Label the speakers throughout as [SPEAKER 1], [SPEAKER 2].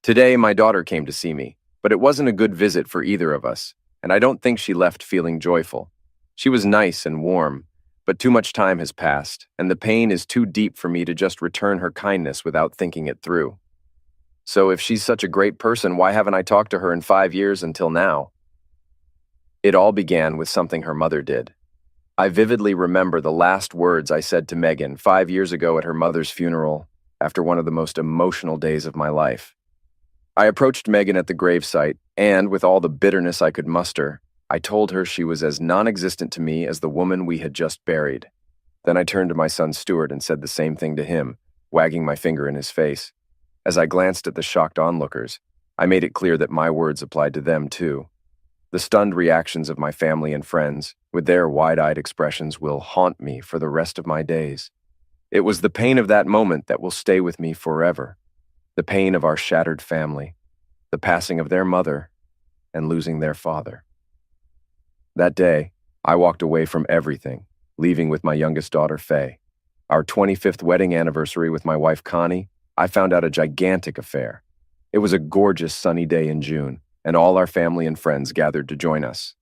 [SPEAKER 1] Today, my daughter came to see me, but it wasn't a good visit for either of us, and I don't think she left feeling joyful. She was nice and warm, but too much time has passed, and the pain is too deep for me to just return her kindness without thinking it through. So if she's such a great person, why haven't I talked to her in 5 years until now? It all began with something her mother did. I vividly remember the last words I said to Megan 5 years ago at her mother's funeral, after one of the most emotional days of my life. I approached Megan at the gravesite, and, with all the bitterness I could muster, I told her she was as non-existent to me as the woman we had just buried. Then I turned to my son Stuart and said the same thing to him, wagging my finger in his face. As I glanced at the shocked onlookers, I made it clear that my words applied to them too. The stunned reactions of my family and friends, with their wide-eyed expressions, will haunt me for the rest of my days. It was the pain of that moment that will stay with me forever. The pain of our shattered family, the passing of their mother, and losing their father. That day, I walked away from everything, leaving with my youngest daughter, Faye. Our 25th wedding anniversary with my wife, Connie, I found out a gigantic affair. It was a gorgeous sunny day in June, and all our family and friends gathered to join us.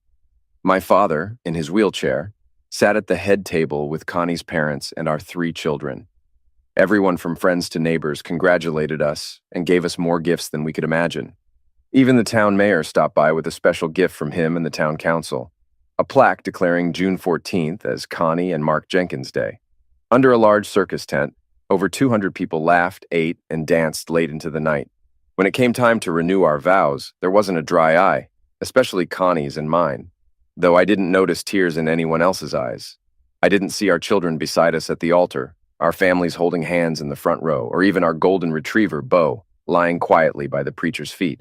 [SPEAKER 1] My father, in his wheelchair, sat at the head table with Connie's parents and our 3 children. Everyone from friends to neighbors congratulated us and gave us more gifts than we could imagine. Even the town mayor stopped by with a special gift from him and the town council, a plaque declaring June 14th as Connie and Mark Jenkins Day. Under a large circus tent, over 200 people laughed, ate, and danced late into the night. When it came time to renew our vows, there wasn't a dry eye, especially Connie's and mine, though I didn't notice tears in anyone else's eyes. I didn't see our children beside us at the altar, our families holding hands in the front row, or even our golden retriever, Bo, lying quietly by the preacher's feet.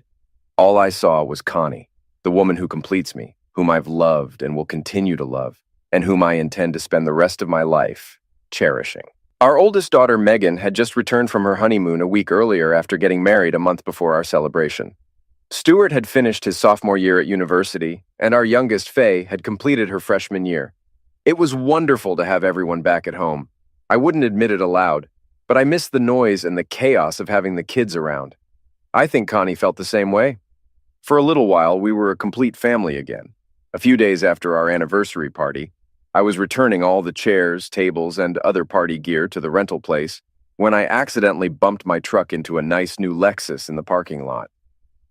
[SPEAKER 1] All I saw was Connie, the woman who completes me, whom I've loved and will continue to love, and whom I intend to spend the rest of my life cherishing. Our oldest daughter, Megan, had just returned from her honeymoon a week earlier after getting married a month before our celebration. Stuart had finished his sophomore year at university, and our youngest, Faye, had completed her freshman year. It was wonderful to have everyone back at home. I wouldn't admit it aloud, but I missed the noise and the chaos of having the kids around. I think Connie felt the same way. For a little while, we were a complete family again. A few days after our anniversary party, I was returning all the chairs, tables, and other party gear to the rental place when I accidentally bumped my truck into a nice new Lexus in the parking lot.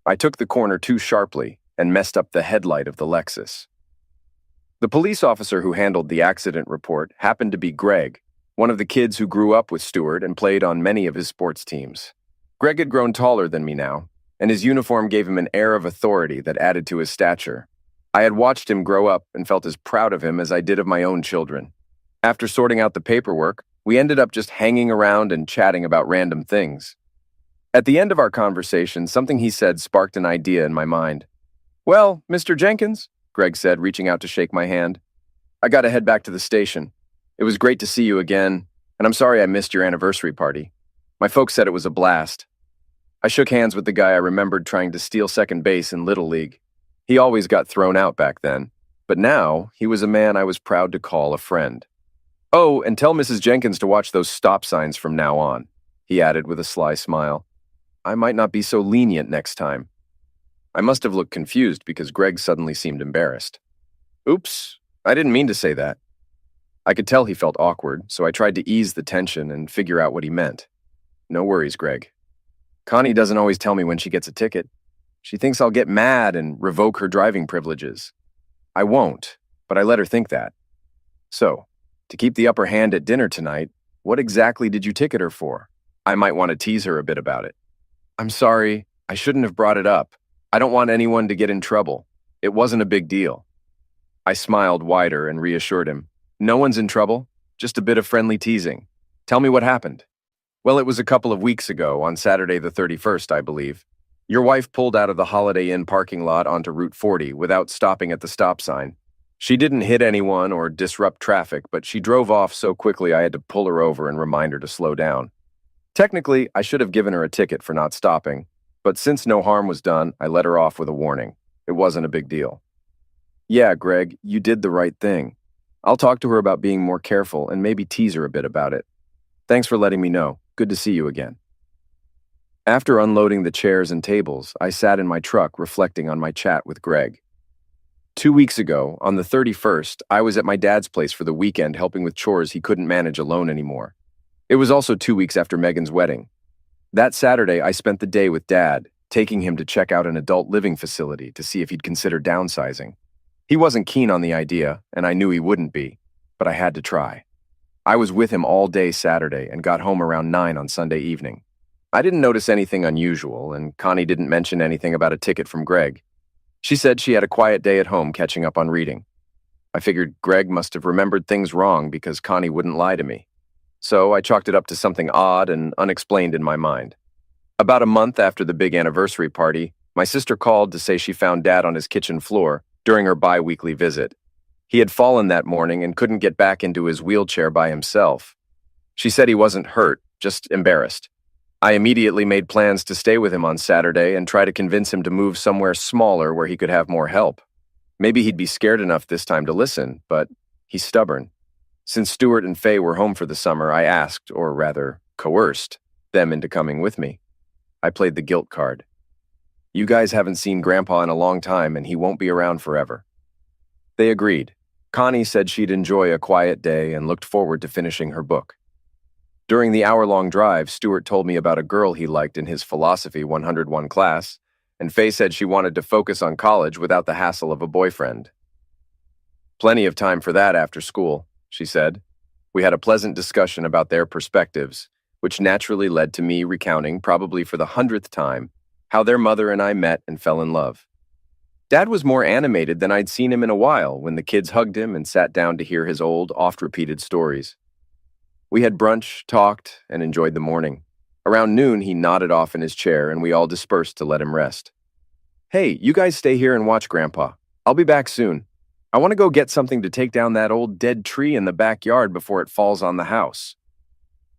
[SPEAKER 1] I took the corner too sharply and messed up the headlight of the Lexus. The police officer who handled the accident report happened to be Greg, one of the kids who grew up with Stuart and played on many of his sports teams. Greg had grown taller than me now, and his uniform gave him an air of authority that added to his stature. I had watched him grow up and felt as proud of him as I did of my own children. After sorting out the paperwork, we ended up just hanging around and chatting about random things. At the end of our conversation, something he said sparked an idea in my mind. "Well, Mr. Jenkins," Greg said, reaching out to shake my hand, "I gotta head back to the station. It was great to see you again, and I'm sorry I missed your anniversary party. My folks said it was a blast." I shook hands with the guy I remembered trying to steal second base in Little League. He always got thrown out back then, but now he was a man I was proud to call a friend. "Oh, and tell Mrs. Jenkins to watch those stop signs from now on," he added with a sly smile. "I might not be so lenient next time." I must have looked confused because Greg suddenly seemed embarrassed. "Oops, I didn't mean to say that." I could tell he felt awkward, so I tried to ease the tension and figure out what he meant. "No worries, Greg. Connie doesn't always tell me when she gets a ticket. She thinks I'll get mad and revoke her driving privileges. I won't, but I let her think that. So, to keep the upper hand at dinner tonight, what exactly did you ticket her for? I might want to tease her a bit about it." "I'm sorry, I shouldn't have brought it up. I don't want anyone to get in trouble. It wasn't a big deal." I smiled wider and reassured him. "No one's in trouble, just a bit of friendly teasing. Tell me what happened." "Well, it was a couple of weeks ago, on Saturday the 31st, I believe. Your wife pulled out of the Holiday Inn parking lot onto Route 40 without stopping at the stop sign. She didn't hit anyone or disrupt traffic, but she drove off so quickly I had to pull her over and remind her to slow down. Technically, I should have given her a ticket for not stopping, but since no harm was done, I let her off with a warning. It wasn't a big deal." "Yeah, Greg, you did the right thing. I'll talk to her about being more careful and maybe tease her a bit about it. Thanks for letting me know. Good to see you again." After unloading the chairs and tables, I sat in my truck reflecting on my chat with Greg. 2 weeks ago, on the 31st, I was at my dad's place for the weekend helping with chores he couldn't manage alone anymore. It was also 2 weeks after Megan's wedding. That Saturday, I spent the day with Dad, taking him to check out an adult living facility to see if he'd consider downsizing. He wasn't keen on the idea, and I knew he wouldn't be, but I had to try. I was with him all day Saturday and got home around 9 on Sunday evening. I didn't notice anything unusual, and Connie didn't mention anything about a ticket from Greg. She said she had a quiet day at home catching up on reading. I figured Greg must have remembered things wrong because Connie wouldn't lie to me. So I chalked it up to something odd and unexplained in my mind. About a month after the big anniversary party, my sister called to say she found Dad on his kitchen floor during her bi-weekly visit. He had fallen that morning and couldn't get back into his wheelchair by himself. She said he wasn't hurt, just embarrassed. I immediately made plans to stay with him on Saturday and try to convince him to move somewhere smaller where he could have more help. Maybe he'd be scared enough this time to listen, but he's stubborn. Since Stuart and Faye were home for the summer, I asked, or rather, coerced, them into coming with me. I played the guilt card. You guys haven't seen Grandpa in a long time and he won't be around forever. They agreed. Connie said she'd enjoy a quiet day and looked forward to finishing her book. During the hour-long drive, Stuart told me about a girl he liked in his Philosophy 101 class, and Faye said she wanted to focus on college without the hassle of a boyfriend. Plenty of time for that after school, she said. We had a pleasant discussion about their perspectives, which naturally led to me recounting, probably for the 100th time, how their mother and I met and fell in love. Dad was more animated than I'd seen him in a while when the kids hugged him and sat down to hear his old, oft-repeated stories. We had brunch, talked, and enjoyed the morning. Around noon, he nodded off in his chair and we all dispersed to let him rest. Hey, you guys stay here and watch Grandpa. I'll be back soon. I want to go get something to take down that old dead tree in the backyard before it falls on the house.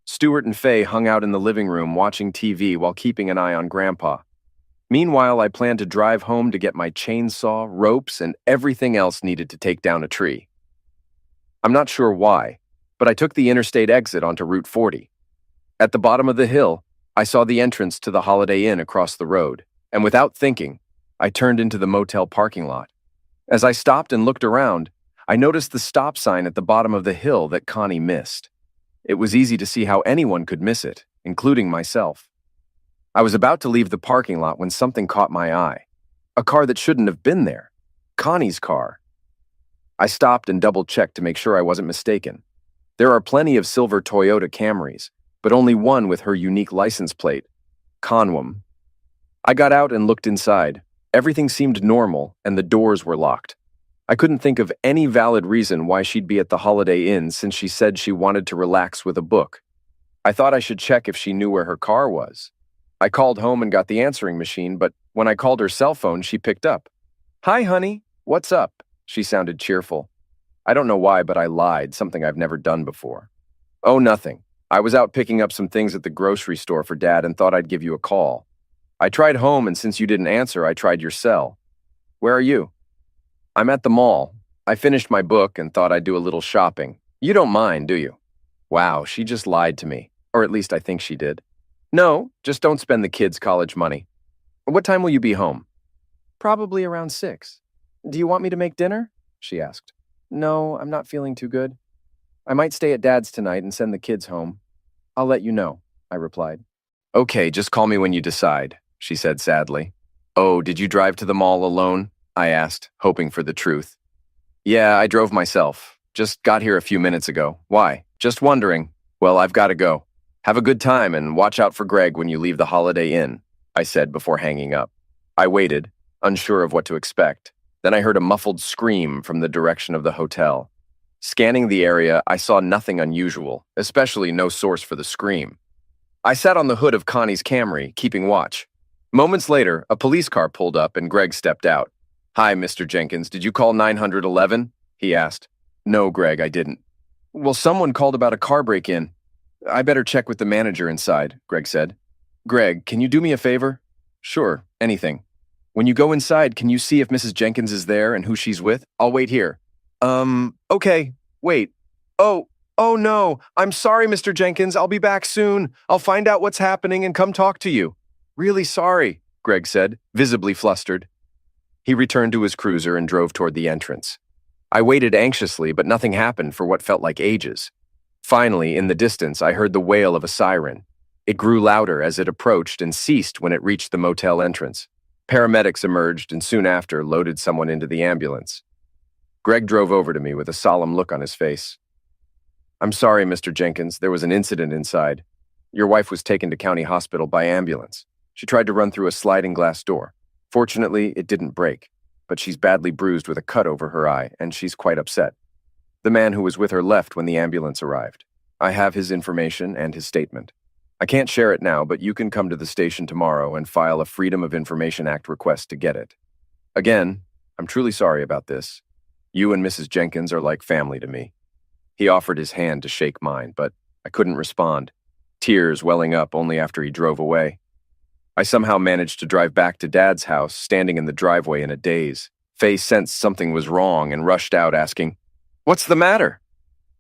[SPEAKER 1] Stuart and Faye hung out in the living room watching TV while keeping an eye on Grandpa. Meanwhile, I planned to drive home to get my chainsaw, ropes, and everything else needed to take down a tree. I'm not sure why, but I took the interstate exit onto Route 40. At the bottom of the hill, I saw the entrance to the Holiday Inn across the road, and without thinking, I turned into the motel parking lot. As I stopped and looked around, I noticed the stop sign at the bottom of the hill that Connie missed. It was easy to see how anyone could miss it, including myself. I was about to leave the parking lot when something caught my eye. A car that shouldn't have been there. Connie's car. I stopped and double-checked to make sure I wasn't mistaken. There are plenty of silver Toyota Camrys, but only one with her unique license plate, Conwam. I got out and looked inside. Everything seemed normal, and the doors were locked. I couldn't think of any valid reason why she'd be at the Holiday Inn since she said she wanted to relax with a book. I thought I should check if she knew where her car was. I called home and got the answering machine, but when I called her cell phone, she picked up. "Hi, honey. What's up?" She sounded cheerful. I don't know why, but I lied, something I've never done before. "Oh, nothing. I was out picking up some things at the grocery store for Dad and thought I'd give you a call. I tried home, and since you didn't answer, I tried your cell. Where are you?" "I'm at the mall. I finished my book and thought I'd do a little shopping. You don't mind, do you?" Wow, she just lied to me. Or at least I think she did. "No, just don't spend the kids' college money. What time will you be home?" "Probably around 6. Do you want me to make dinner?" she asked. "No, I'm not feeling too good. I might stay at Dad's tonight and send the kids home. I'll let you know," I replied. "Okay, just call me when you decide," she said sadly. "Oh, did you drive to the mall alone?" I asked, hoping for the truth. "Yeah, I drove myself. Just got here a few minutes ago. Why? Just wondering. Well, I've got to go. Have a good time and watch out for Greg when you leave the Holiday Inn," I said before hanging up. I waited, unsure of what to expect. Then I heard a muffled scream from the direction of the hotel. Scanning the area, I saw nothing unusual, especially no source for the scream. I sat on the hood of Connie's Camry, keeping watch. Moments later, a police car pulled up and Greg stepped out. "Hi, Mr. Jenkins, did you call 911? He asked. "No, Greg, I didn't." "Well, someone called about a car break-in. I better check with the manager inside," Greg said. "Greg, can you do me a favor?" "Sure, anything." "When you go inside, can you see if Mrs. Jenkins is there and who she's with? I'll wait here." Okay, wait. Oh no, I'm sorry, Mr. Jenkins, I'll be back soon. I'll find out what's happening and come talk to you." Really sorry, Greg said, visibly flustered. He returned to his cruiser and drove toward the entrance. I waited anxiously, but nothing happened for what felt like ages. Finally, in the distance, I heard the wail of a siren. It grew louder as it approached and ceased when it reached the motel entrance. Paramedics emerged and soon after loaded someone into the ambulance. Greg drove over to me with a solemn look on his face. I'm sorry, Mr. Jenkins, there was an incident inside. Your wife was taken to county hospital by ambulance. She tried to run through a sliding glass door. Fortunately, it didn't break, but she's badly bruised with a cut over her eye, and she's quite upset. The man who was with her left when the ambulance arrived. I have his information and his statement. I can't share it now, but you can come to the station tomorrow and file a Freedom of Information Act request to get it. Again, I'm truly sorry about this. You and Mrs. Jenkins are like family to me. He offered his hand to shake mine, but I couldn't respond, tears welling up only after he drove away. I somehow managed to drive back to Dad's house, standing in the driveway in a daze. Faye sensed something was wrong and rushed out asking, "What's the matter?"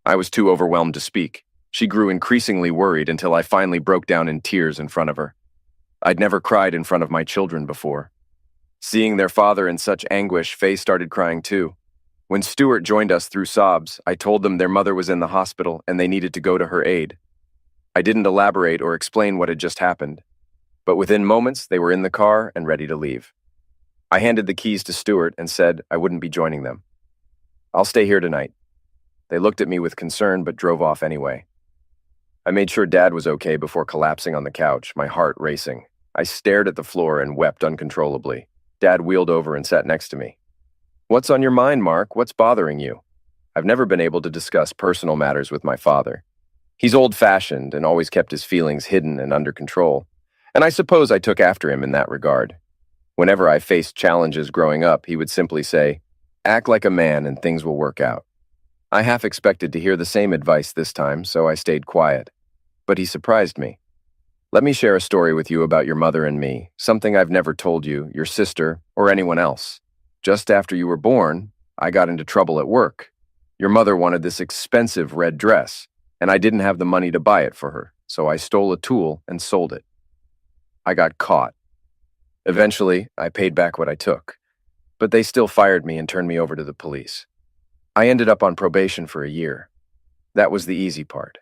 [SPEAKER 1] I was too overwhelmed to speak. She grew increasingly worried until I finally broke down in tears in front of her. I'd never cried in front of my children before. Seeing their father in such anguish, Faye started crying too. When Stuart joined us through sobs, I told them their mother was in the hospital and they needed to go to her aid. I didn't elaborate or explain what had just happened, but within moments they were in the car and ready to leave. I handed the keys to Stuart and said I wouldn't be joining them. I'll stay here tonight. They looked at me with concern but drove off anyway. I made sure Dad was okay before collapsing on the couch, my heart racing. I stared at the floor and wept uncontrollably. Dad wheeled over and sat next to me. "What's on your mind, Mark? What's bothering you?" I've never been able to discuss personal matters with my father. He's old-fashioned and always kept his feelings hidden and under control, and I suppose I took after him in that regard. Whenever I faced challenges growing up, he would simply say, "Act like a man and things will work out." I half expected to hear the same advice this time, so I stayed quiet. But he surprised me. "Let me share a story with you about your mother and me, something I've never told you, your sister, or anyone else. Just after you were born, I got into trouble at work. Your mother wanted this expensive red dress, and I didn't have the money to buy it for her, so I stole a tool and sold it. I got caught. Eventually, I paid back what I took, but they still fired me and turned me over to the police. I ended up on probation for a year. That was the easy part.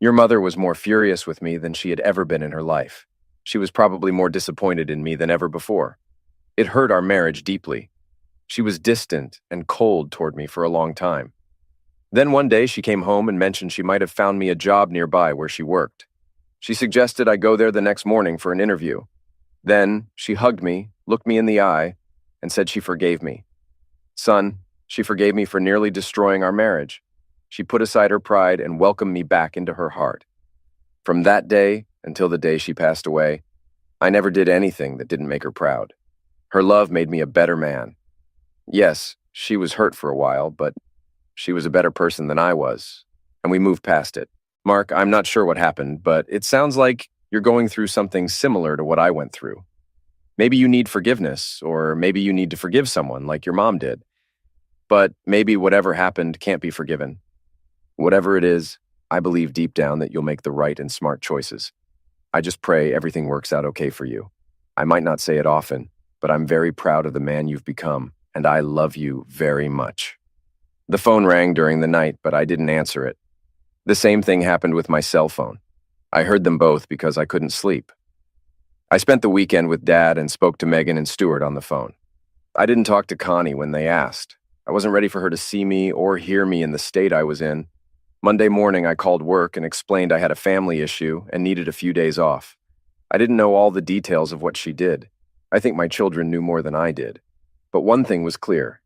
[SPEAKER 1] Your mother was more furious with me than she had ever been in her life. She was probably more disappointed in me than ever before. It hurt our marriage deeply. She was distant and cold toward me for a long time. Then one day she came home and mentioned she might have found me a job nearby where she worked. She suggested I go there the next morning for an interview. Then she hugged me, looked me in the eye, and said she forgave me. Son, she forgave me for nearly destroying our marriage. She put aside her pride and welcomed me back into her heart. From that day until the day she passed away, I never did anything that didn't make her proud. Her love made me a better man. Yes, she was hurt for a while, but she was a better person than I was, and we moved past it. Mark, I'm not sure what happened, but it sounds like you're going through something similar to what I went through. Maybe you need forgiveness, or maybe you need to forgive someone like your mom did. But maybe whatever happened can't be forgiven. Whatever it is, I believe deep down that you'll make the right and smart choices. I just pray everything works out okay for you. I might not say it often, but I'm very proud of the man you've become, and I love you very much. The phone rang during the night, but I didn't answer it. The same thing happened with my cell phone. I heard them both because I couldn't sleep. I spent the weekend with Dad and spoke to Megan and Stuart on the phone. I didn't talk to Connie when they asked. I wasn't ready for her to see me or hear me in the state I was in. Monday morning, I called work and explained I had a family issue and needed a few days off. I didn't know all the details of what she did. I think my children knew more than I did. But one thing was clear.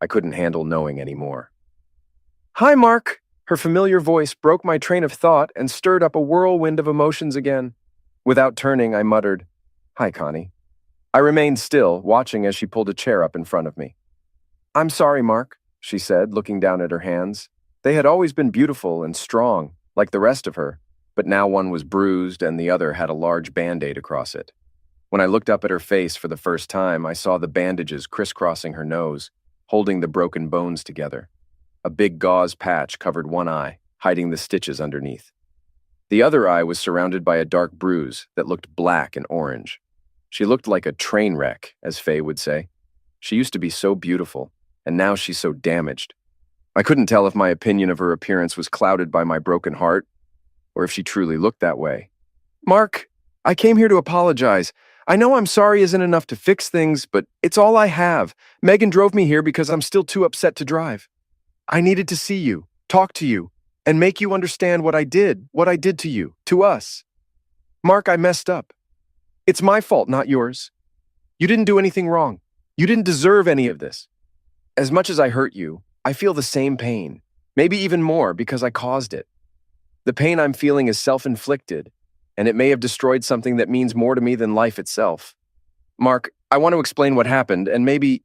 [SPEAKER 1] I couldn't handle knowing anymore. "Hi, Mark." Her familiar voice broke my train of thought and stirred up a whirlwind of emotions again. Without turning, I muttered, "Hi, Connie." I remained still, watching as she pulled a chair up in front of me. "I'm sorry, Mark," she said, looking down at her hands. They had always been beautiful and strong, like the rest of her, but now one was bruised and the other had a large Band-Aid across it. When I looked up at her face for the first time, I saw the bandages crisscrossing her nose, holding the broken bones together. A big gauze patch covered one eye, hiding the stitches underneath. The other eye was surrounded by a dark bruise that looked black and orange. She looked like a train wreck, as Faye would say. She used to be so beautiful, and now she's so damaged. I couldn't tell if my opinion of her appearance was clouded by my broken heart, or if she truly looked that way. Mark, I came here to apologize. I know I'm sorry isn't enough to fix things, but it's all I have. Megan drove me here because I'm still too upset to drive. I needed to see you, talk to you, and make you understand what I did to you, to us. Mark, I messed up. It's my fault, not yours. You didn't do anything wrong. You didn't deserve any of this. As much as I hurt you, I feel the same pain, maybe even more because I caused it. The pain I'm feeling is self-inflicted, and it may have destroyed something that means more to me than life itself. Mark, I want to explain what happened, and maybe...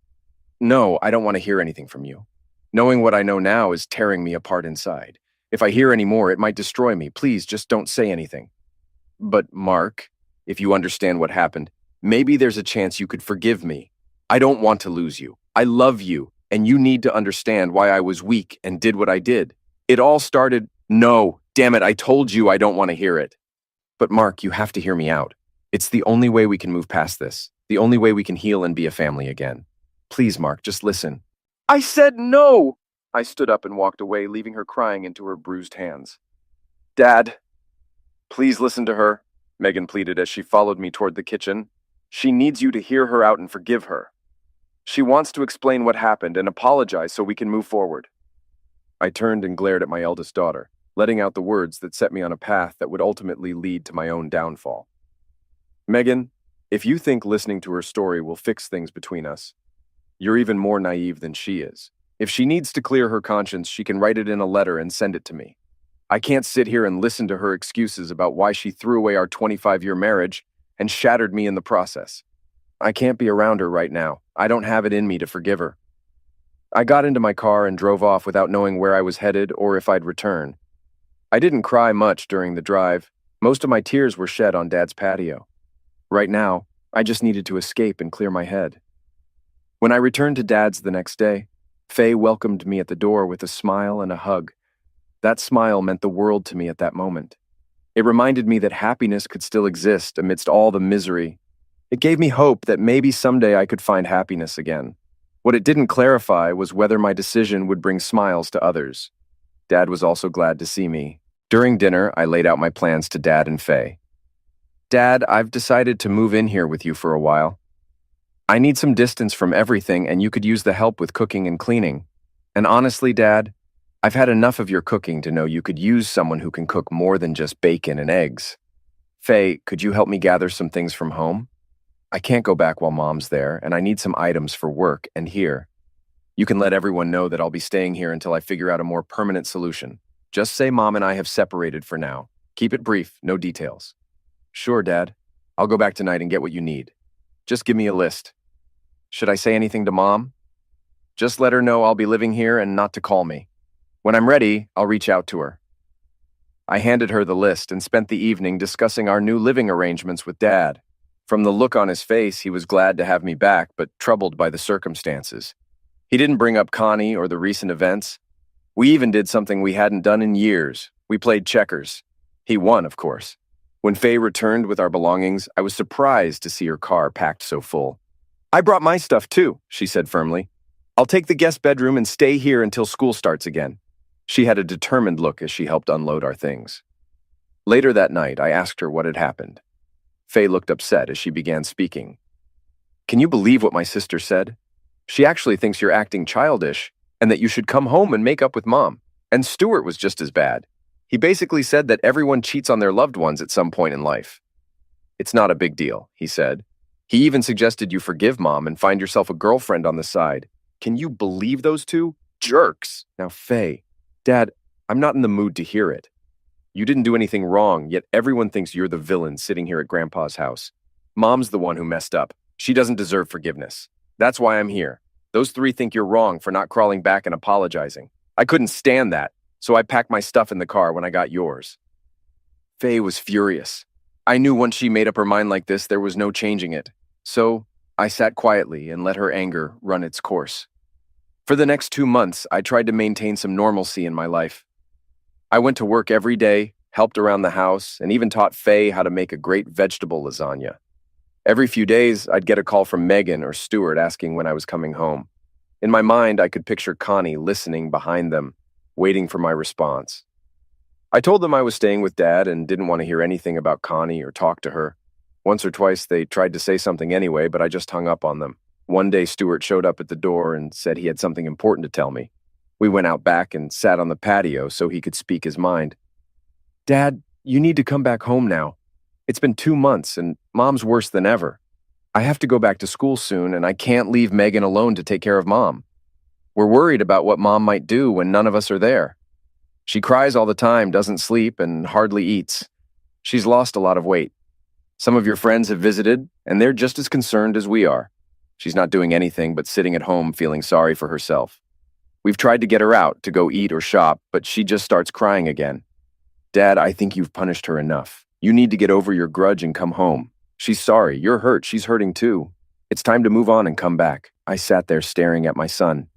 [SPEAKER 1] No, I don't want to hear anything from you. Knowing what I know now is tearing me apart inside. If I hear any more, it might destroy me. Please, just don't say anything. But, Mark, if you understand what happened, maybe there's a chance you could forgive me. I don't want to lose you. I love you, and you need to understand why I was weak and did what I did. It all started... No, damn it, I told you I don't want to hear it. But Mark, you have to hear me out. It's the only way we can move past this. The only way we can heal and be a family again. Please, Mark, just listen. I said no! I stood up and walked away, leaving her crying into her bruised hands. Dad, please listen to her, Megan pleaded as she followed me toward the kitchen. She needs you to hear her out and forgive her. She wants to explain what happened and apologize so we can move forward. I turned and glared at my eldest daughter, letting out the words that set me on a path that would ultimately lead to my own downfall. Megan, if you think listening to her story will fix things between us, you're even more naive than she is. If she needs to clear her conscience, she can write it in a letter and send it to me. I can't sit here and listen to her excuses about why she threw away our 25-year marriage and shattered me in the process. I can't be around her right now. I don't have it in me to forgive her. I got into my car and drove off without knowing where I was headed or if I'd return. I didn't cry much during the drive. Most of my tears were shed on Dad's patio. Right now, I just needed to escape and clear my head. When I returned to Dad's the next day, Faye welcomed me at the door with a smile and a hug. That smile meant the world to me at that moment. It reminded me that happiness could still exist amidst all the misery. It gave me hope that maybe someday I could find happiness again. What it didn't clarify was whether my decision would bring smiles to others. Dad was also glad to see me. During dinner, I laid out my plans to Dad and Faye. Dad, I've decided to move in here with you for a while. I need some distance from everything, and you could use the help with cooking and cleaning. And honestly, Dad, I've had enough of your cooking to know you could use someone who can cook more than just bacon and eggs. Faye, could you help me gather some things from home? I can't go back while Mom's there, and I need some items for work and here. You can let everyone know that I'll be staying here until I figure out a more permanent solution. Just say Mom and I have separated for now. Keep it brief, no details. Sure, Dad. I'll go back tonight and get what you need. Just give me a list. Should I say anything to Mom? Just let her know I'll be living here and not to call me. When I'm ready, I'll reach out to her. I handed her the list and spent the evening discussing our new living arrangements with Dad. From the look on his face, he was glad to have me back, but troubled by the circumstances. He didn't bring up Connie or the recent events. We even did something we hadn't done in years. We played checkers. He won, of course. When Faye returned with our belongings, I was surprised to see her car packed so full. I brought my stuff too, she said firmly. I'll take the guest bedroom and stay here until school starts again. She had a determined look as she helped unload our things. Later that night, I asked her what had happened. Faye looked upset as she began speaking. Can you believe what my sister said? She actually thinks you're acting childish and that you should come home and make up with Mom. And Stuart was just as bad. He basically said that everyone cheats on their loved ones at some point in life. It's not a big deal, he said. He even suggested you forgive Mom and find yourself a girlfriend on the side. Can you believe those two? Jerks! Now, Faye, Dad, I'm not in the mood to hear it. You didn't do anything wrong, yet everyone thinks you're the villain sitting here at Grandpa's house. Mom's the one who messed up. She doesn't deserve forgiveness. That's why I'm here. Those three think you're wrong for not crawling back and apologizing. I couldn't stand that, so I packed my stuff in the car when I got yours. Faye was furious. I knew once she made up her mind like this, there was no changing it. So I sat quietly and let her anger run its course. For the next 2 months, I tried to maintain some normalcy in my life. I went to work every day, helped around the house, and even taught Faye how to make a great vegetable lasagna. Every few days, I'd get a call from Megan or Stuart asking when I was coming home. In my mind, I could picture Connie listening behind them, waiting for my response. I told them I was staying with Dad and didn't want to hear anything about Connie or talk to her. Once or twice, they tried to say something anyway, but I just hung up on them. One day, Stuart showed up at the door and said he had something important to tell me. We went out back and sat on the patio so he could speak his mind. "Dad, you need to come back home now. It's been 2 months and Mom's worse than ever. I have to go back to school soon and I can't leave Megan alone to take care of Mom. We're worried about what Mom might do when none of us are there. She cries all the time, doesn't sleep, and hardly eats. She's lost a lot of weight. Some of your friends have visited, and they're just as concerned as we are. She's not doing anything but sitting at home feeling sorry for herself. We've tried to get her out to go eat or shop, but she just starts crying again. Dad, I think you've punished her enough. You need to get over your grudge and come home. She's sorry. You're hurt. She's hurting too. It's time to move on and come back." I sat there staring at my son.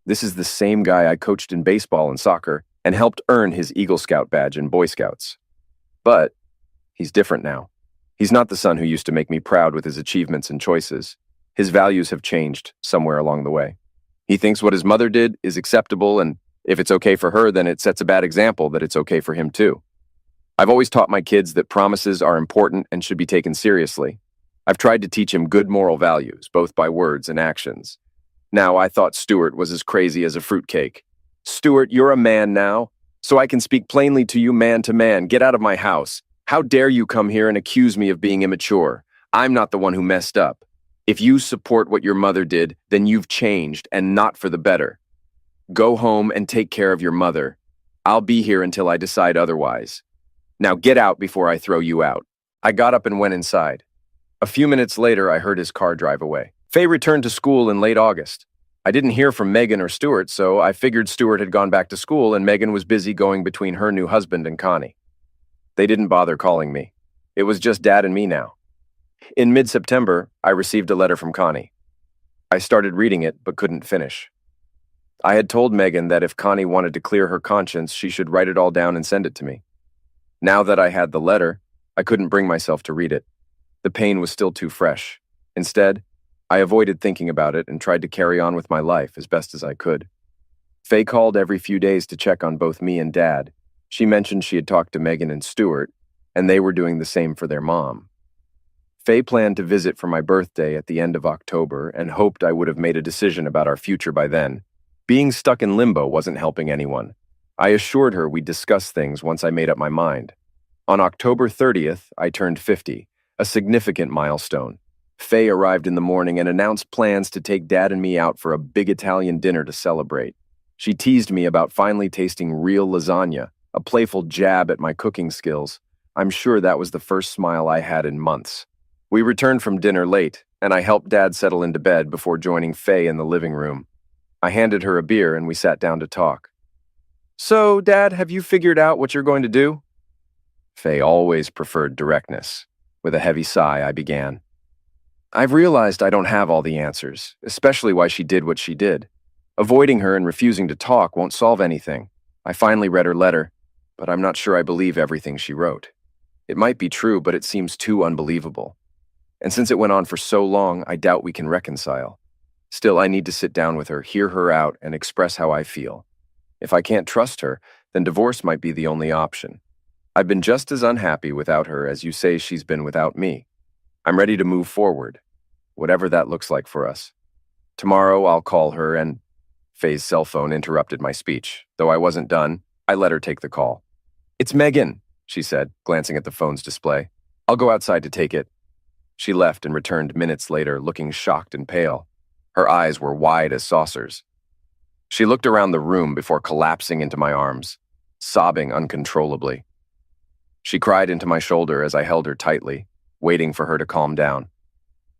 [SPEAKER 1] This is the same guy I coached in baseball and soccer and helped earn his Eagle Scout badge in Boy Scouts. But he's different now. He's not the son who used to make me proud with his achievements and choices. His values have changed somewhere along the way. He thinks what his mother did is acceptable, and if it's okay for her, then it sets a bad example that it's okay for him too. I've always taught my kids that promises are important and should be taken seriously. I've tried to teach him good moral values, both by words and actions. Now, I thought Stuart was as crazy as a fruitcake. "Stuart, you're a man now, so I can speak plainly to you man to man. Get out of my house. How dare you come here and accuse me of being immature? I'm not the one who messed up. If you support what your mother did, then you've changed and not for the better. Go home and take care of your mother. I'll be here until I decide otherwise. Now get out before I throw you out." I got up and went inside. A few minutes later, I heard his car drive away. Faye returned to school in late August. I didn't hear from Megan or Stuart, so I figured Stuart had gone back to school and Megan was busy going between her new husband and Connie. They didn't bother calling me. It was just Dad and me now. In mid-September, I received a letter from Connie. I started reading it, but couldn't finish. I had told Megan that if Connie wanted to clear her conscience, she should write it all down and send it to me. Now that I had the letter, I couldn't bring myself to read it. The pain was still too fresh. Instead, I avoided thinking about it and tried to carry on with my life as best as I could. Faye called every few days to check on both me and Dad. She mentioned she had talked to Megan and Stuart, and they were doing the same for their mom. Faye planned to visit for my birthday at the end of October and hoped I would have made a decision about our future by then. Being stuck in limbo wasn't helping anyone. I assured her we'd discuss things once I made up my mind. On October 30th, I turned 50, a significant milestone. Faye arrived in the morning and announced plans to take Dad and me out for a big Italian dinner to celebrate. She teased me about finally tasting real lasagna, a playful jab at my cooking skills. I'm sure that was the first smile I had in months. We returned from dinner late, and I helped Dad settle into bed before joining Faye in the living room. I handed her a beer and we sat down to talk. "So, Dad, have you figured out what you're going to do?" Faye always preferred directness. With a heavy sigh, I began. "I've realized I don't have all the answers, especially why she did what she did. Avoiding her and refusing to talk won't solve anything. I finally read her letter, but I'm not sure I believe everything she wrote. It might be true, but it seems too unbelievable. And since it went on for so long, I doubt we can reconcile. Still, I need to sit down with her, hear her out, and express how I feel. If I can't trust her, then divorce might be the only option. I've been just as unhappy without her as you say she's been without me. I'm ready to move forward, whatever that looks like for us. Tomorrow I'll call her and—" Faye's cell phone interrupted my speech. Though I wasn't done, I let her take the call. "It's Megan," she said, glancing at the phone's display. "I'll go outside to take it." She left and returned minutes later, looking shocked and pale. Her eyes were wide as saucers. She looked around the room before collapsing into my arms, sobbing uncontrollably. She cried into my shoulder as I held her tightly, waiting for her to calm down.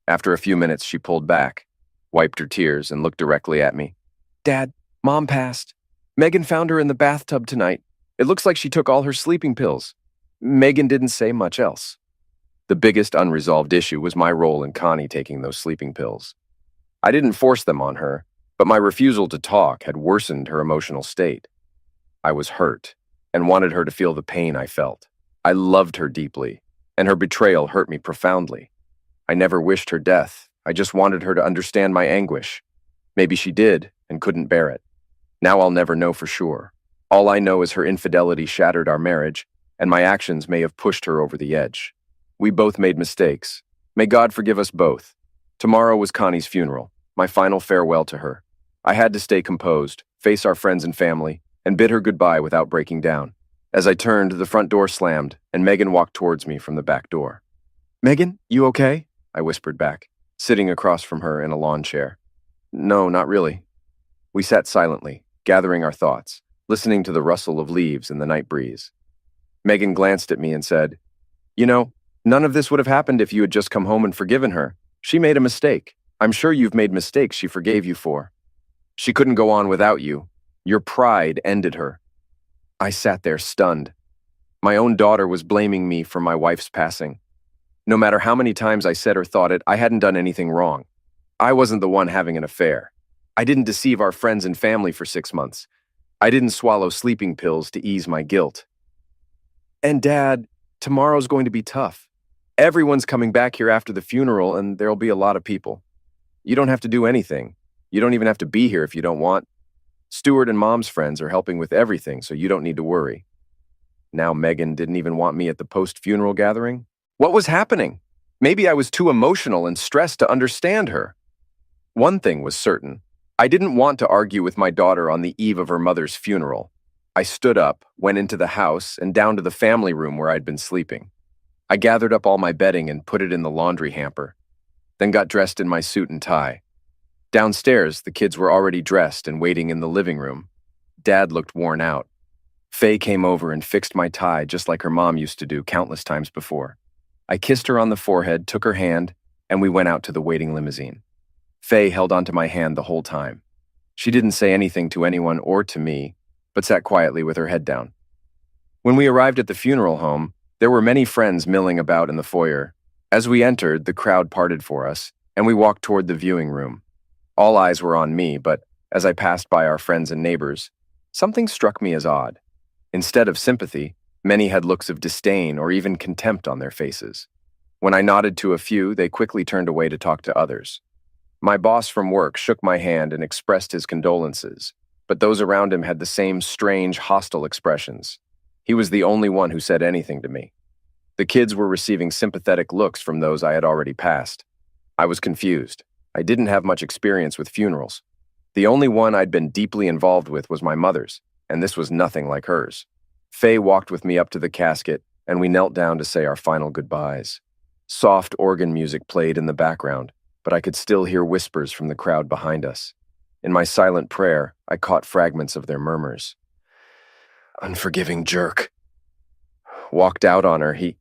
[SPEAKER 1] After a few minutes, she pulled back, wiped her tears, and looked directly at me. "Dad, Mom passed. Megan found her in the bathtub tonight. It looks like she took all her sleeping pills. Megan didn't say much else." The biggest unresolved issue was my role in Connie taking those sleeping pills. I didn't force them on her, but my refusal to talk had worsened her emotional state. I was hurt and wanted her to feel the pain I felt. I loved her deeply, and her betrayal hurt me profoundly. I never wished her death. I just wanted her to understand my anguish. Maybe she did and couldn't bear it. Now I'll never know for sure. All I know is her infidelity shattered our marriage, and my actions may have pushed her over the edge. We both made mistakes. May God forgive us both. Tomorrow was Connie's funeral, my final farewell to her. I had to stay composed, face our friends and family, and bid her goodbye without breaking down. As I turned, the front door slammed, and Megan walked towards me from the back door. "Megan, you okay?" I whispered back, sitting across from her in a lawn chair. "No, not really." We sat silently, gathering our thoughts, listening to the rustle of leaves in the night breeze. Megan glanced at me and said, "You know, none of this would have happened if you had just come home and forgiven her. She made a mistake. I'm sure you've made mistakes she forgave you for. She couldn't go on without you. Your pride ended her." I sat there stunned. My own daughter was blaming me for my wife's passing. No matter how many times I said or thought it, I hadn't done anything wrong. I wasn't the one having an affair. I didn't deceive our friends and family for 6 months. I didn't swallow sleeping pills to ease my guilt. "And Dad, tomorrow's going to be tough. Everyone's coming back here after the funeral, and there'll be a lot of people. You don't have to do anything. You don't even have to be here if you don't want. Stuart and Mom's friends are helping with everything, so you don't need to worry." Now Megan didn't even want me at the post-funeral gathering? What was happening? Maybe I was too emotional and stressed to understand her. One thing was certain. I didn't want to argue with my daughter on the eve of her mother's funeral. I stood up, went into the house, and down to the family room where I'd been sleeping. I gathered up all my bedding and put it in the laundry hamper, then got dressed in my suit and tie. Downstairs, the kids were already dressed and waiting in the living room. Dad looked worn out. Faye came over and fixed my tie just like her mom used to do countless times before. I kissed her on the forehead, took her hand, and we went out to the waiting limousine. Faye held onto my hand the whole time. She didn't say anything to anyone or to me, but sat quietly with her head down. When we arrived at the funeral home, there were many friends milling about in the foyer. As we entered, the crowd parted for us, and we walked toward the viewing room. All eyes were on me, but as I passed by our friends and neighbors, something struck me as odd. Instead of sympathy, many had looks of disdain or even contempt on their faces. When I nodded to a few, they quickly turned away to talk to others. My boss from work shook my hand and expressed his condolences, but those around him had the same strange, hostile expressions. He was the only one who said anything to me. The kids were receiving sympathetic looks from those I had already passed. I was confused. I didn't have much experience with funerals. The only one I'd been deeply involved with was my mother's, and this was nothing like hers. Faye walked with me up to the casket, and we knelt down to say our final goodbyes. Soft organ music played in the background, but I could still hear whispers from the crowd behind us. In my silent prayer, I caught fragments of their murmurs. "Unforgiving jerk. Walked out on her. He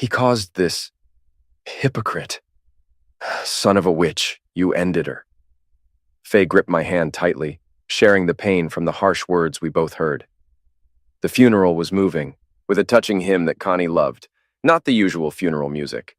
[SPEAKER 1] caused this. Hypocrite. Son of a witch, you ended her." Faye gripped my hand tightly, sharing the pain from the harsh words we both heard. The funeral was moving, with a touching hymn that Connie loved, not the usual funeral music.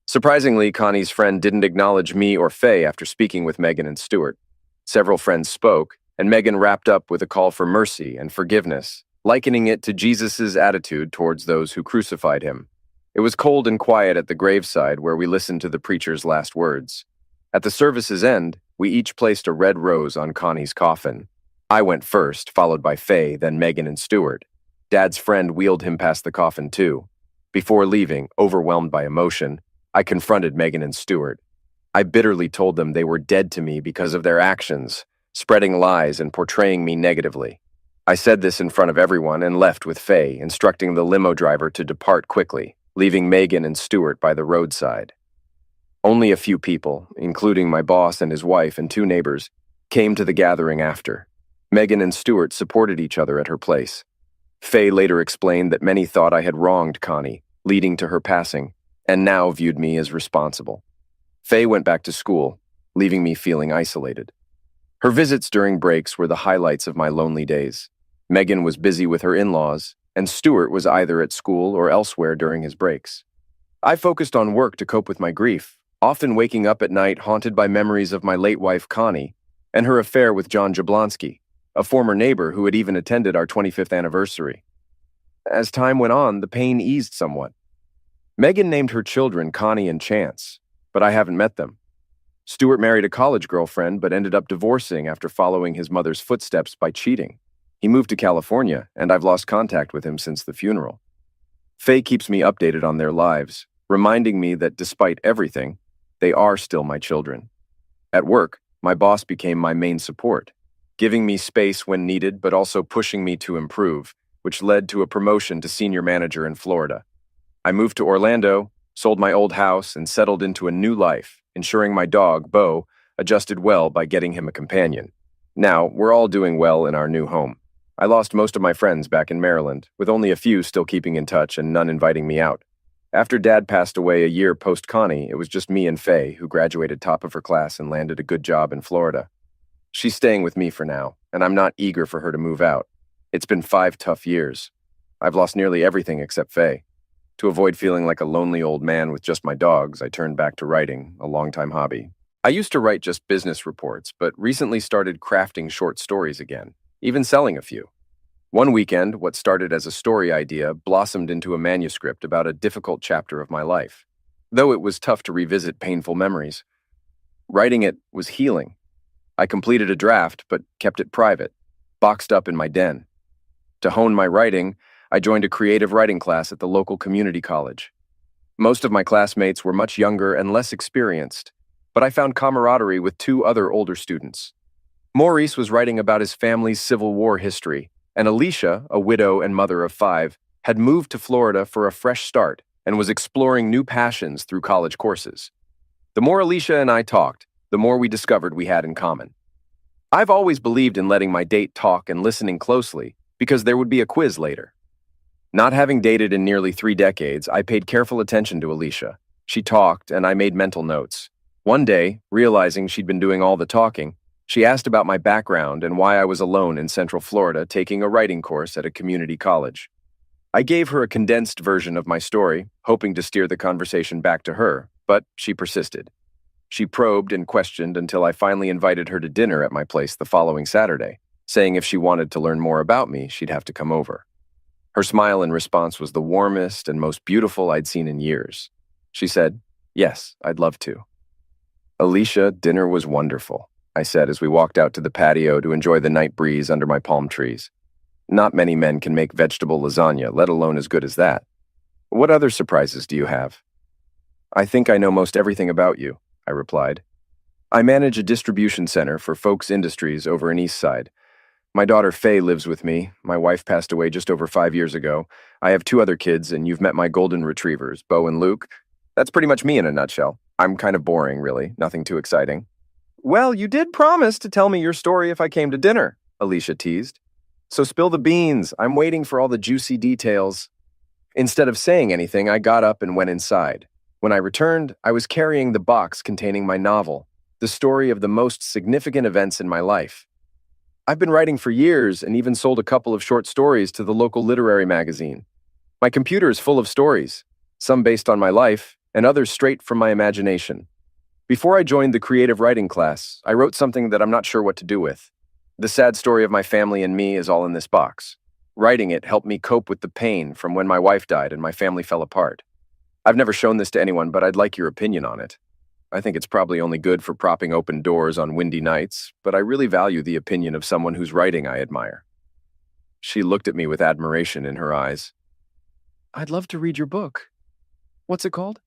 [SPEAKER 1] Surprisingly, Connie's friend didn't acknowledge me or Faye after speaking with Megan and Stuart. Several friends spoke, and Megan wrapped up with a call for mercy and forgiveness, likening it to Jesus' attitude towards those who crucified him. It was cold and quiet at the graveside where we listened to the preacher's last words. At the service's end, we each placed a red rose on Connie's coffin. I went first, followed by Faye, then Megan and Stuart. Dad's friend wheeled him past the coffin too. Before leaving, overwhelmed by emotion, I confronted Megan and Stuart. I bitterly told them they were dead to me because of their actions, spreading lies and portraying me negatively. I said this in front of everyone and left with Faye, instructing the limo driver to depart quickly, leaving Megan and Stuart by the roadside. Only a few people, including my boss and his wife and 2 neighbors, came to the gathering after. Megan and Stuart supported each other at her place. Faye later explained that many thought I had wronged Connie, leading to her passing, and now viewed me as responsible. Faye went back to school, leaving me feeling isolated. Her visits during breaks were the highlights of my lonely days. Megan was busy with her in-laws, and Stuart was either at school or elsewhere during his breaks. I focused on work to cope with my grief, often waking up at night haunted by memories of my late wife Connie and her affair with John Jablonski, a former neighbor who had even attended our 25th anniversary. As time went on, the pain eased somewhat. Megan named her children Connie and Chance, but I haven't met them. Stuart married a college girlfriend but ended up divorcing after following his mother's footsteps by cheating. He moved to California, and I've lost contact with him since the funeral. Faye keeps me updated on their lives, reminding me that despite everything, they are still my children. At work, my boss became my main support, giving me space when needed but also pushing me to improve, which led to a promotion to senior manager in Florida. I moved to Orlando, sold my old house, and settled into a new life, ensuring my dog, Bo, adjusted well by getting him a companion. Now, we're all doing well in our new home. I lost most of my friends back in Maryland, with only a few still keeping in touch and none inviting me out. After Dad passed away a year post-Connie, it was just me and Faye, who graduated top of her class and landed a good job in Florida. She's staying with me for now, and I'm not eager for her to move out. It's been 5 tough years. I've lost nearly everything except Faye. To avoid feeling like a lonely old man with just my dogs, I turned back to writing, a longtime hobby. I used to write just business reports, but recently started crafting short stories again, even selling a few. One weekend, what started as a story idea blossomed into a manuscript about a difficult chapter of my life, though it was tough to revisit painful memories. Writing it was healing. I completed a draft, but kept it private, boxed up in my den. To hone my writing, I joined a creative writing class at the local community college. Most of my classmates were much younger and less experienced, but I found camaraderie with 2 other older students. Maurice was writing about his family's Civil War history, and Alicia, a widow and mother of 5, had moved to Florida for a fresh start and was exploring new passions through college courses. The more Alicia and I talked, the more we discovered we had in common. I've always believed in letting my date talk and listening closely, because there would be a quiz later. Not having dated in nearly 3 decades, I paid careful attention to Alicia. She talked, and I made mental notes. One day, realizing she'd been doing all the talking, she asked about my background and why I was alone in Central Florida taking a writing course at a community college. I gave her a condensed version of my story, hoping to steer the conversation back to her, but she persisted. She probed and questioned until I finally invited her to dinner at my place the following Saturday, saying if she wanted to learn more about me, she'd have to come over. Her smile in response was the warmest and most beautiful I'd seen in years. She said, "Yes, I'd love to." "Alicia, dinner was wonderful," I said as we walked out to the patio to enjoy the night breeze under my palm trees. Not many men can make vegetable lasagna, let alone as good as that. "What other surprises do you have?" "I think I know most everything about you," I replied. "I manage a distribution center for Folks Industries over in Eastside. My daughter Faye lives with me. My wife passed away just over 5 years ago. I have 2 other kids, and you've met my golden retrievers, Bo and Luke. That's pretty much me in a nutshell. I'm kind of boring, really. Nothing too exciting." "Well, you did promise to tell me your story if I came to dinner," Alicia teased. "So spill the beans. I'm waiting for all the juicy details." Instead of saying anything, I got up and went inside. When I returned, I was carrying the box containing my novel, the story of the most significant events in my life. I've been writing for years and even sold a couple of short stories to the local literary magazine. My computer is full of stories, some based on my life and others straight from my imagination. Before I joined the creative writing class, I wrote something that I'm not sure what to do with. The sad story of my family and me is all in this box. Writing it helped me cope with the pain from when my wife died and my family fell apart. I've never shown this to anyone, but I'd like your opinion on it. I think it's probably only good for propping open doors on windy nights, but I really value the opinion of someone whose writing I admire. She looked at me with admiration in her eyes. "I'd love to read your book. What's it called?"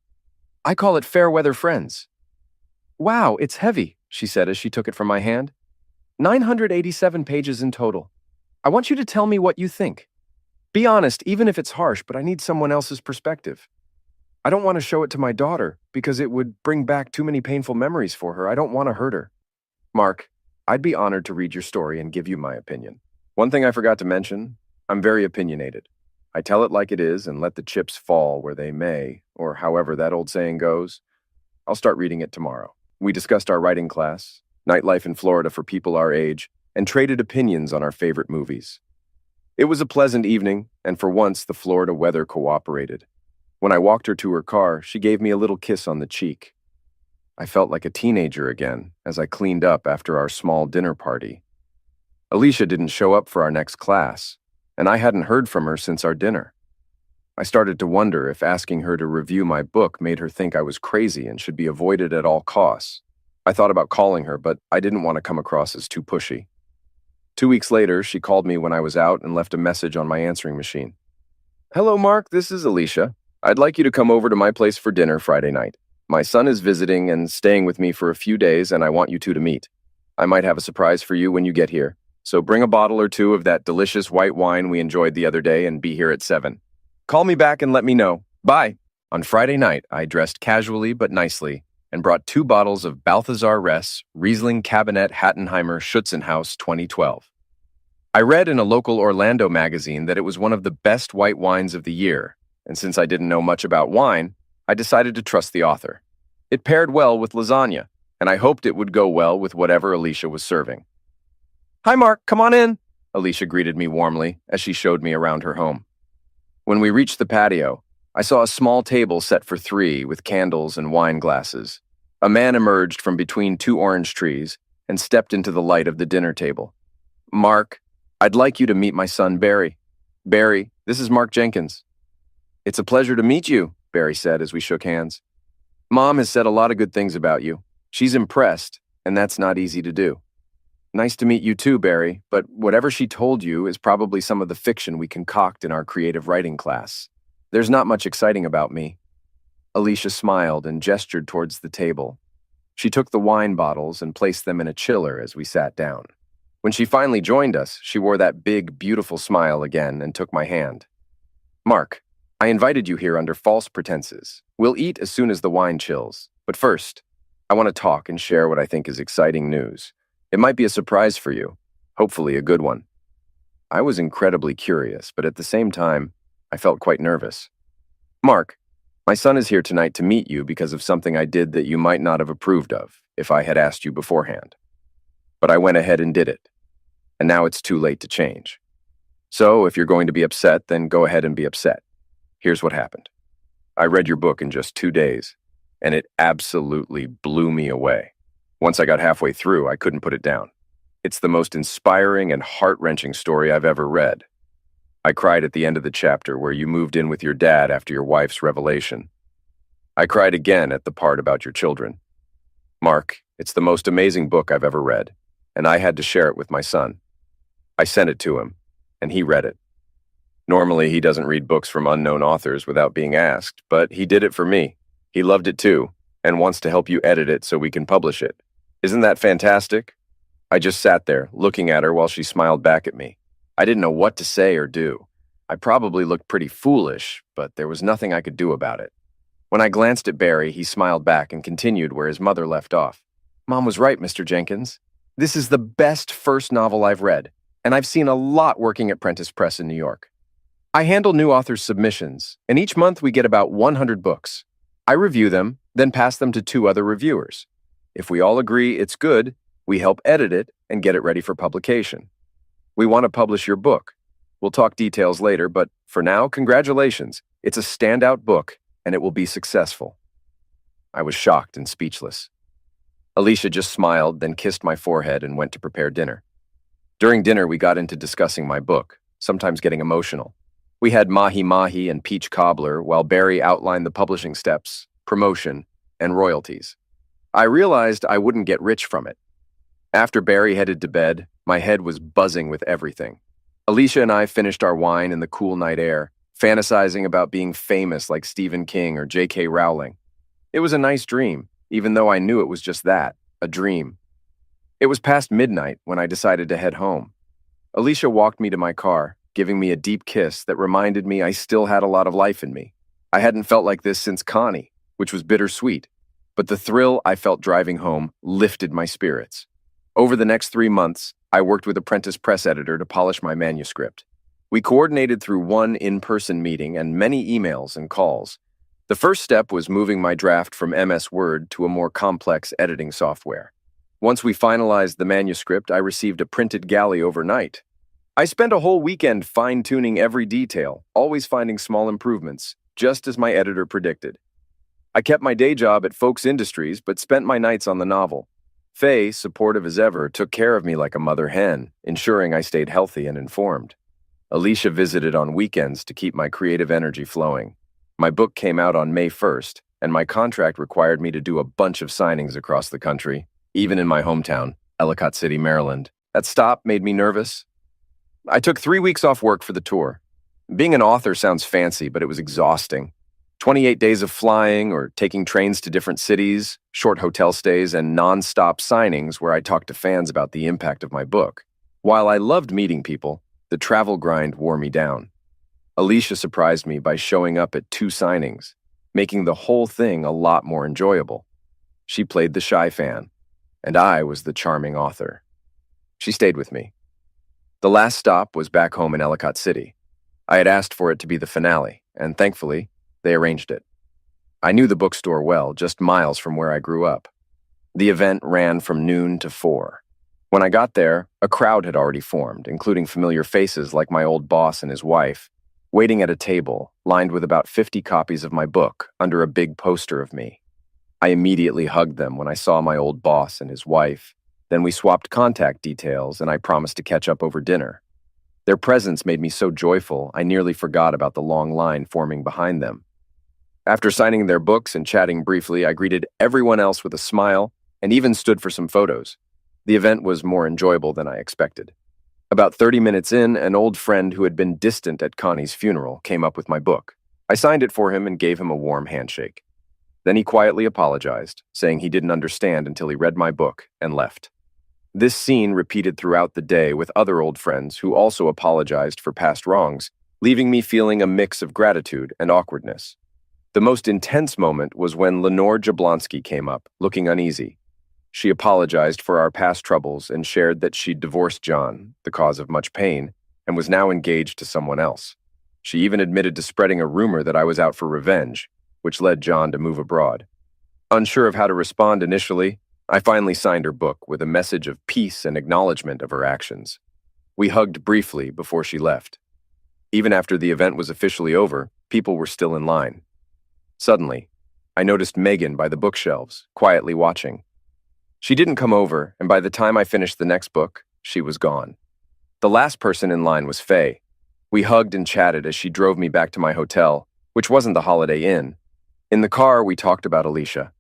[SPEAKER 1] "I call it Fair Weather Friends." "Wow, it's heavy," she said as she took it from my hand. 987 pages in total. I want you to tell me what you think. Be honest, even if it's harsh, but I need someone else's perspective. I don't want to show it to my daughter because it would bring back too many painful memories for her. I don't want to hurt her. Mark, I'd be honored to read your story and give you my opinion. One thing I forgot to mention, I'm very opinionated. I tell it like it is and let the chips fall where they may, or however that old saying goes. I'll start reading it tomorrow. We discussed our writing class, nightlife in Florida for people our age, and traded opinions on our favorite movies. It was a pleasant evening, and for once the Florida weather cooperated. When I walked her to her car, she gave me a little kiss on the cheek. I felt like a teenager again as I cleaned up after our small dinner party. Alicia didn't show up for our next class, and I hadn't heard from her since our dinner. I started to wonder if asking her to review my book made her think I was crazy and should be avoided at all costs. I thought about calling her, but I didn't want to come across as too pushy. 2 weeks later, she called me when I was out and left a message on my answering machine. "Hello, Mark, this is Alicia. I'd like you to come over to my place for dinner Friday night. My son is visiting and staying with me for a few days, and I want you two to meet. I might have a surprise for you when you get here, so bring a bottle or two of that delicious white wine we enjoyed the other day and be here at 7. Call me back and let me know. Bye." On Friday night, I dressed casually but nicely and brought 2 bottles of Balthazar Ress Riesling Cabinet Hattenheimer Schutzenhaus 2012. I read in a local Orlando magazine that it was one of the best white wines of the year, and since I didn't know much about wine, I decided to trust the author. It paired well with lasagna, and I hoped it would go well with whatever Alicia was serving. "Hi, Mark, come on in," Alicia greeted me warmly as she showed me around her home. When we reached the patio, I saw a small table set for 3 with candles and wine glasses. A man emerged from between 2 orange trees and stepped into the light of the dinner table. "Mark, I'd like you to meet my son, Barry. Barry, this is Mark Jenkins." "It's a pleasure to meet you," Barry said as we shook hands. "Mom has said a lot of good things about you. She's impressed, and that's not easy to do." "Nice to meet you too, Barry, but whatever she told you is probably some of the fiction we concoct in our creative writing class. There's not much exciting about me." Alicia smiled and gestured towards the table. She took the wine bottles and placed them in a chiller as we sat down. When she finally joined us, she wore that big, beautiful smile again and took my hand. "Mark, I invited you here under false pretenses. We'll eat as soon as the wine chills. But first, I want to talk and share what I think is exciting news. It might be a surprise for you, hopefully a good one." I was incredibly curious, but at the same time, I felt quite nervous. "Mark, my son is here tonight to meet you because of something I did that you might not have approved of if I had asked you beforehand. But I went ahead and did it, and now it's too late to change. So if you're going to be upset, then go ahead and be upset. Here's what happened. I read your book in just 2 days, and it absolutely blew me away. Once I got halfway through, I couldn't put it down. It's the most inspiring and heart-wrenching story I've ever read. I cried at the end of the chapter where you moved in with your dad after your wife's revelation. I cried again at the part about your children. Mark, it's the most amazing book I've ever read, and I had to share it with my son. I sent it to him, and he read it. Normally, he doesn't read books from unknown authors without being asked, but he did it for me. He loved it too, and wants to help you edit it so we can publish it. Isn't that fantastic?" I just sat there, looking at her while she smiled back at me. I didn't know what to say or do. I probably looked pretty foolish, but there was nothing I could do about it. When I glanced at Barry, he smiled back and continued where his mother left off. "Mom was right, Mr. Jenkins. This is the best first novel I've read, and I've seen a lot working at Prentice Press in New York. I handle new authors' submissions, and each month we get about 100 books. I review them, then pass them to 2 other reviewers. If we all agree it's good, we help edit it and get it ready for publication. We want to publish your book. We'll talk details later, but for now, congratulations. It's a standout book, and it will be successful." I was shocked and speechless. Alicia just smiled, then kissed my forehead and went to prepare dinner. During dinner, we got into discussing my book, sometimes getting emotional. We had mahi-mahi and peach cobbler while Barry outlined the publishing steps, promotion, and royalties. I realized I wouldn't get rich from it. After Barry headed to bed, my head was buzzing with everything. Alicia and I finished our wine in the cool night air, fantasizing about being famous like Stephen King or J.K. Rowling. It was a nice dream, even though I knew it was just that, a dream. It was past midnight when I decided to head home. Alicia walked me to my car, giving me a deep kiss that reminded me I still had a lot of life in me. I hadn't felt like this since Connie, which was bittersweet, but the thrill I felt driving home lifted my spirits. Over the next 3 months, I worked with a Prentice Press editor to polish my manuscript. We coordinated through one in-person meeting and many emails and calls. The first step was moving my draft from MS Word to a more complex editing software. Once we finalized the manuscript, I received a printed galley overnight. I spent a whole weekend fine-tuning every detail, always finding small improvements, just as my editor predicted. I kept my day job at Folks Industries, but spent my nights on the novel. Faye, supportive as ever, took care of me like a mother hen, ensuring I stayed healthy and informed. Alicia visited on weekends to keep my creative energy flowing. My book came out on May 1st, and my contract required me to do a bunch of signings across the country, even in my hometown, Ellicott City, Maryland. That stop made me nervous. I took 3 weeks off work for the tour. Being an author sounds fancy, but it was exhausting. 28 days of flying or taking trains to different cities, short hotel stays, and non-stop signings where I talked to fans about the impact of my book. While I loved meeting people, the travel grind wore me down. Alicia surprised me by showing up at 2 signings, making the whole thing a lot more enjoyable. She played the shy fan, and I was the charming author. She stayed with me. The last stop was back home in Ellicott City. I had asked for it to be the finale, and thankfully, they arranged it. I knew the bookstore well, just miles from where I grew up. The event ran from noon to 4. When I got there, a crowd had already formed, including familiar faces like my old boss and his wife, waiting at a table lined with about 50 copies of my book under a big poster of me. I immediately hugged them when I saw my old boss and his wife. Then we swapped contact details, and I promised to catch up over dinner. Their presence made me so joyful, I nearly forgot about the long line forming behind them. After signing their books and chatting briefly, I greeted everyone else with a smile and even stood for some photos. The event was more enjoyable than I expected. About 30 minutes in, an old friend who had been distant at Connie's funeral came up with my book. I signed it for him and gave him a warm handshake. Then he quietly apologized, saying he didn't understand until he read my book and left. This scene repeated throughout the day with other old friends who also apologized for past wrongs, leaving me feeling a mix of gratitude and awkwardness. The most intense moment was when Lenore Jablonski came up, looking uneasy. She apologized for our past troubles and shared that she'd divorced John, the cause of much pain, and was now engaged to someone else. She even admitted to spreading a rumor that I was out for revenge, which led John to move abroad. Unsure of how to respond initially, I finally signed her book with a message of peace and acknowledgement of her actions. We hugged briefly before she left. Even after the event was officially over, people were still in line. Suddenly, I noticed Megan by the bookshelves, quietly watching. She didn't come over, and by the time I finished the next book, she was gone. The last person in line was Faye. We hugged and chatted as she drove me back to my hotel, which wasn't the Holiday Inn. In the car, we talked about Alicia.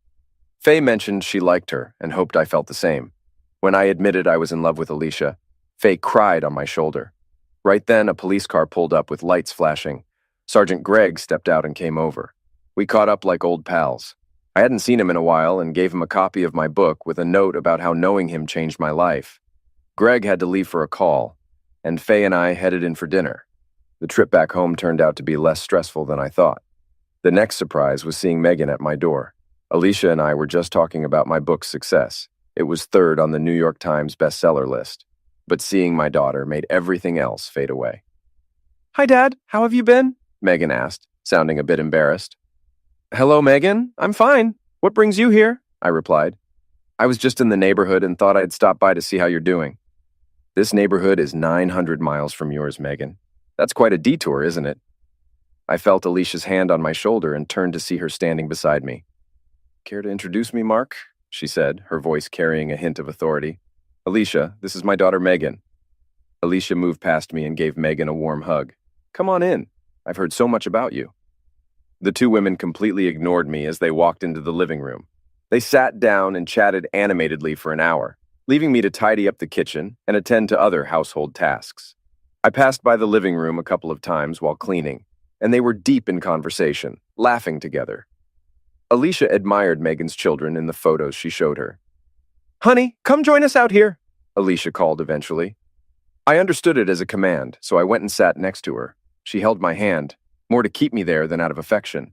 [SPEAKER 1] Faye mentioned she liked her and hoped I felt the same. When I admitted I was in love with Alicia, Faye cried on my shoulder. Right then, a police car pulled up with lights flashing. Sergeant Gregg stepped out and came over. We caught up like old pals. I hadn't seen him in a while and gave him a copy of my book with a note about how knowing him changed my life. Greg had to leave for a call, and Faye and I headed in for dinner. The trip back home turned out to be less stressful than I thought. The next surprise was seeing Megan at my door. Alicia and I were just talking about my book's success. It was 3rd on the New York Times bestseller list. But seeing my daughter made everything else fade away. "Hi, Dad. How have you been?" Megan asked, sounding a bit embarrassed. "Hello, Megan. I'm fine. What brings you here?" I replied. "I was just in the neighborhood and thought I'd stop by to see how you're doing." "This neighborhood is 900 miles from yours, Megan. That's quite a detour, isn't it?" I felt Alicia's hand on my shoulder and turned to see her standing beside me. "Care to introduce me, Mark?" she said, her voice carrying a hint of authority. "Alicia, this is my daughter Megan." Alicia moved past me and gave Megan a warm hug. "Come on in. I've heard so much about you." The 2 women completely ignored me as they walked into the living room. They sat down and chatted animatedly for an hour, leaving me to tidy up the kitchen and attend to other household tasks. I passed by the living room a couple of times while cleaning, and they were deep in conversation, laughing together. Alicia admired Megan's children in the photos she showed her. "Honey, come join us out here," Alicia called eventually. I understood it as a command, so I went and sat next to her. She held my hand, more to keep me there than out of affection.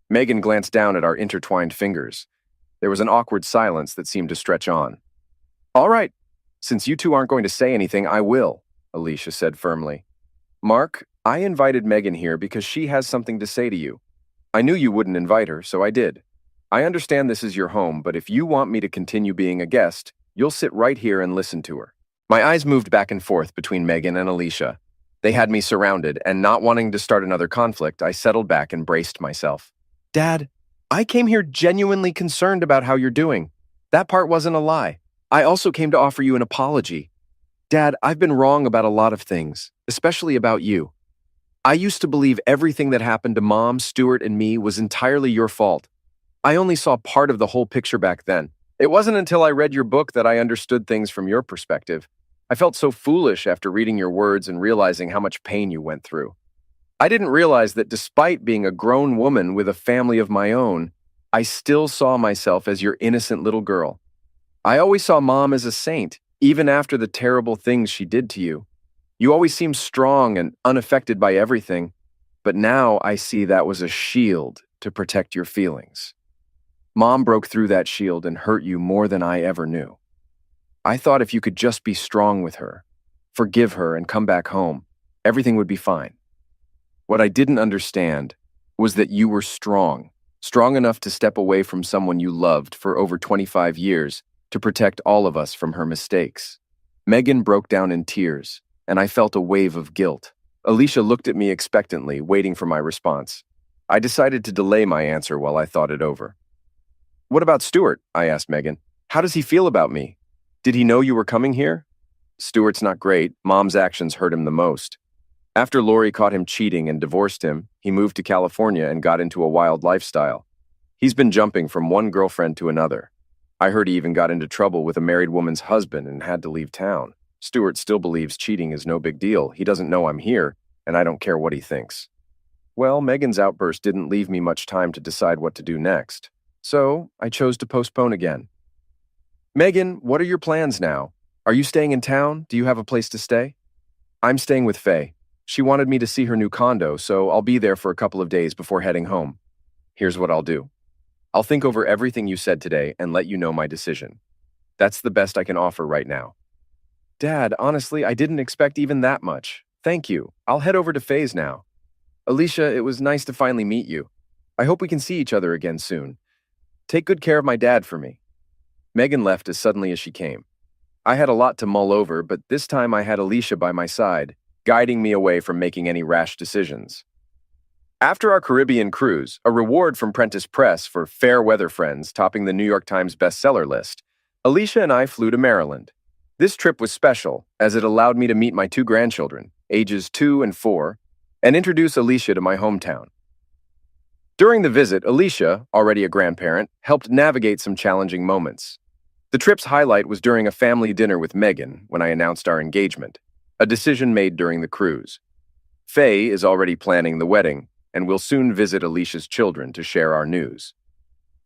[SPEAKER 1] Megan glanced down at our intertwined fingers. There was an awkward silence that seemed to stretch on. "All right, since you 2 aren't going to say anything, I will," Alicia said firmly. "Mark, I invited Megan here because she has something to say to you. I knew you wouldn't invite her, so I did. I understand this is your home, but if you want me to continue being a guest, you'll sit right here and listen to her." My eyes moved back and forth between Megan and Alicia. They had me surrounded, and not wanting to start another conflict, I settled back and braced myself. "Dad, I came here genuinely concerned about how you're doing. That part wasn't a lie. I also came to offer you an apology." Dad, I've been wrong about a lot of things, especially about you. I used to believe everything that happened to Mom, Stuart, and me was entirely your fault. I only saw part of the whole picture back then. It wasn't until I read your book that I understood things from your perspective. I felt so foolish after reading your words and realizing how much pain you went through. I didn't realize that despite being a grown woman with a family of my own, I still saw myself as your innocent little girl. I always saw Mom as a saint, even after the terrible things she did to you. You always seemed strong and unaffected by everything, but now I see that was a shield to protect your feelings. Mom broke through that shield and hurt you more than I ever knew. I thought if you could just be strong with her, forgive her, and come back home, everything would be fine. What I didn't understand was that you were strong enough to step away from someone you loved for over 25 years to protect all of us from her mistakes. Megan broke down in tears, and I felt a wave of guilt. Alicia looked at me expectantly, waiting for my response. I decided to delay my answer while I thought it over. "What about Stuart?" I asked Megan. "How does he feel about me? Did he know you were coming here?" "Stuart's not great. Mom's actions hurt him the most. After Lori caught him cheating and divorced him, he moved to California and got into a wild lifestyle. He's been jumping from one girlfriend to another. I heard he even got into trouble with a married woman's husband and had to leave town. Stuart still believes cheating is no big deal. He doesn't know I'm here, and I don't care what he thinks." Well, Megan's outburst didn't leave me much time to decide what to do next, so I chose to postpone again. "Megan, what are your plans now? Are you staying in town? Do you have a place to stay?" "I'm staying with Faye. She wanted me to see her new condo, so I'll be there for a couple of days before heading home. Here's what I'll do. I'll think over everything you said today and let you know my decision. That's the best I can offer right now." "Dad, honestly, I didn't expect even that much. Thank you. I'll head over to Faye's now. Alicia, it was nice to finally meet you. I hope we can see each other again soon. Take good care of my dad for me." Megan left as suddenly as she came. I had a lot to mull over, but this time I had Alicia by my side, guiding me away from making any rash decisions. After our Caribbean cruise, a reward from Prentice Press for Fair Weather Friends topping the New York Times bestseller list, Alicia and I flew to Maryland. This trip was special, as it allowed me to meet my two grandchildren, ages 2 and 4, and introduce Alicia to my hometown. During the visit, Alicia, already a grandparent, helped navigate some challenging moments. The trip's highlight was during a family dinner with Megan when I announced our engagement, a decision made during the cruise. Faye is already planning the wedding, and will soon visit Alicia's children to share our news.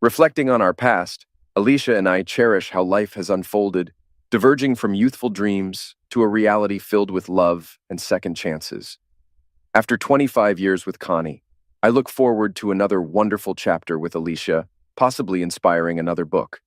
[SPEAKER 1] Reflecting on our past, Alicia and I cherish how life has unfolded, diverging from youthful dreams to a reality filled with love and second chances. After 25 years with Connie, I look forward to another wonderful chapter with Alicia, possibly inspiring another book.